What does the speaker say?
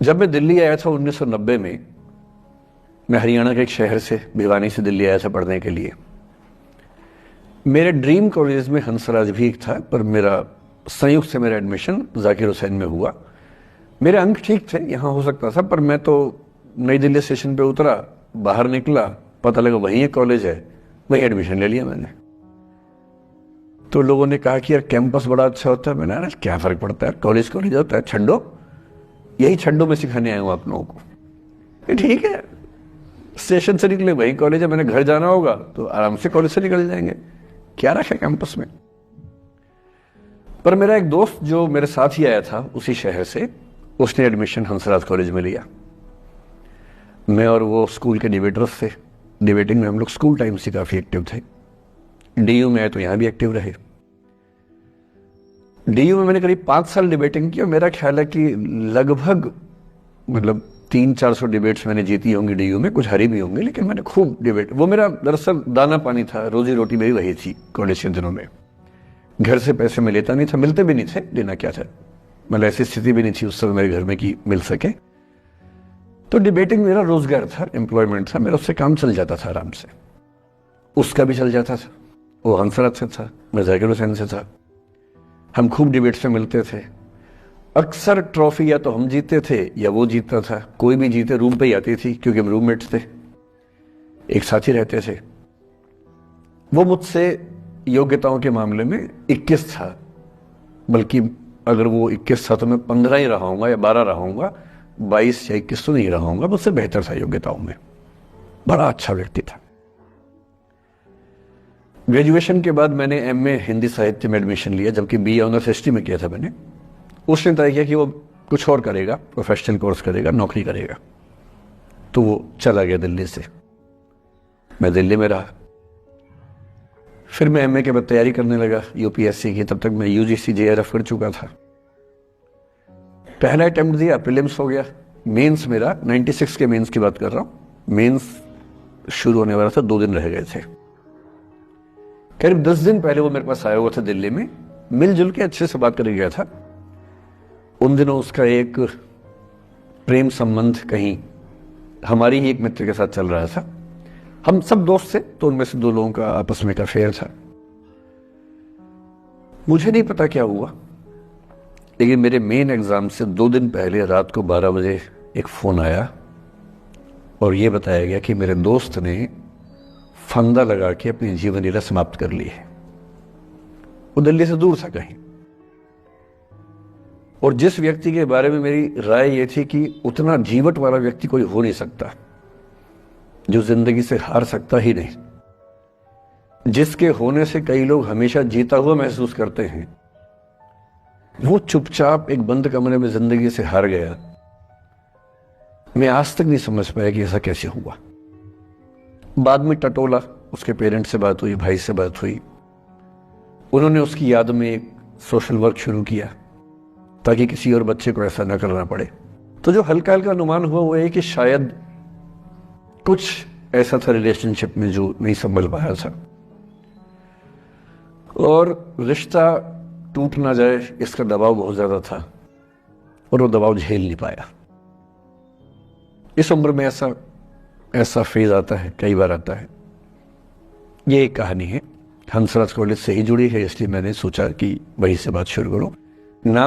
जब मैं दिल्ली आया था 1990 में, मैं हरियाणा के एक शहर से, भिवानी से दिल्ली आया था पढ़ने के लिए। मेरे ड्रीम कॉलेज में हंसराज भी एक था, पर मेरा संयुक्त से मेरा एडमिशन जाकिर हुसैन में हुआ। मेरे अंक ठीक थे, यहाँ हो सकता था, पर मैं तो नई दिल्ली स्टेशन पे उतरा, बाहर निकला, पता लगा वहीं एक कॉलेज है, वहीं एडमिशन ले लिया मैंने। तो लोगों ने कहा कि यार कैंपस बड़ा अच्छा होता है। मैंने, अरे क्या फर्क पड़ता है, कॉलेज कॉलेज होता है, छंडो, यही छंडो में सिखाने आया हूँ आप लोगों को। ठीक है, स्टेशन से निकले वही कॉलेज है, मैंने घर जाना होगा तो आराम से कॉलेज से निकल जाएंगे, क्या रखा कैंपस में। पर मेरा एक दोस्त जो मेरे साथ ही आया था उसी शहर से, उसने एडमिशन हंसराज कॉलेज में लिया। मैं और वो स्कूल के डिबेटर्स थे, डिबेटिंग में हम लोग स्कूल टाइम से काफी एक्टिव थे। डीयू में आए तो यहां भी एक्टिव रहे। डीयू में मैंने करीब 5 साल डिबेटिंग की और मेरा ख्याल है कि लगभग 300-400 डिबेट्स मैंने जीती होंगी डीयू में, कुछ हरी भी होंगी, लेकिन मैंने खूब डिबेट, वो मेरा दरअसल दाना पानी था, रोजी रोटी मेरी वही थी कॉलेज के दिनों में। घर से पैसे मैं लेता नहीं था, मिलते भी नहीं थे, देना क्या था, मतलब ऐसी स्थिति भी नहीं थी उस समय मेरे घर में कि मिल सके। तो डिबेटिंग मेरा रोजगार था, एम्प्लॉयमेंट था, मेरा उससे काम चल जाता था आराम से। उसका भी चल जाता था, वो हंसराज से था, मैं जाकिर हुसैन से था। हम खूब डिबेट्स में मिलते थे। अक्सर ट्रॉफी या तो हम जीतते थे या वो जीतता था, कोई भी जीते रूम पे ही आती थी, क्योंकि हम रूममेट्स थे, एक साथ ही रहते थे। वो मुझसे योग्यताओं के मामले में 21 था, बल्कि अगर वो 21 था तो मैं 15 ही रहा हूंगा या 12 रहा हूंगा, 22 या 21 तो नहीं रहा हूंगा, मुझसे बेहतर था योग्यताओं में, बड़ा अच्छा व्यक्ति था। ग्रेजुएशन के बाद मैंने एमए हिंदी साहित्य में एडमिशन लिया, जबकि बीए ऑनर्स हिस्ट्री में किया था मैंने। उसने तय किया कि वो कुछ और करेगा, प्रोफेशनल कोर्स करेगा, नौकरी करेगा, तो वो चला गया दिल्ली से। मैं दिल्ली में रहा। फिर मैं एमए के बाद तैयारी करने लगा यूपीएससी की। तब तक मैं यूजीसी जेआरएफ कर चुका था। पहला अटेम्प्ट दिया, प्रीलिम्स हो गया। मेंस मेरा 96 के मेंस की बात कर रहा हूं, मेंस शुरू होने वाला था, 2 दिन रह गए थे। करीब 10 दिन पहले वो मेरे पास आया हुआ था दिल्ली में, मिलजुल के अच्छे से बात करके गया था। उन दिनों उसका एक प्रेम संबंध कहीं हमारी ही एक मित्र के साथ चल रहा था। हम सब दोस्त थे, तो उनमें से 2 लोगों का आपस में एक अफेयर था। मुझे नहीं पता क्या हुआ, लेकिन मेरे मेन एग्जाम से 2 दिन पहले रात को 12 बजे एक फोन आया और यह बताया गया कि मेरे दोस्त ने फंदा लगा के अपनी जीवन लीला समाप्त कर ली है। वो दिल्ली से दूर था कहीं, और जिस व्यक्ति के बारे में मेरी राय ये थी कि उतना जीवट वाला व्यक्ति कोई हो नहीं सकता, जो जिंदगी से हार सकता ही नहीं, जिसके होने से कई लोग हमेशा जीता हुआ महसूस करते हैं, वो चुपचाप एक बंद कमरे में जिंदगी से हार गया। मैं आज तक नहीं समझ पाया कि ऐसा कैसे हुआ। बाद में टटोला, उसके पेरेंट्स से बात हुई, भाई से बात हुई, उन्होंने उसकी याद में एक सोशल वर्क शुरू किया ताकि किसी और बच्चे को ऐसा न करना पड़े। तो जो हल्का हल्का अनुमान हुआ वो है कि शायद कुछ ऐसा था रिलेशनशिप में जो नहीं संभल पाया था, और रिश्ता टूट ना जाए इसका दबाव बहुत ज्यादा था, और वो दबाव झेल नहीं पाया। इस उम्र में ऐसा फेज आता है, कई बार आता है। ये एक कहानी है, हंसराज कॉलेज से ही जुड़ी है, इसलिए मैंने सोचा कि वहीं से बात शुरू करूं। नाम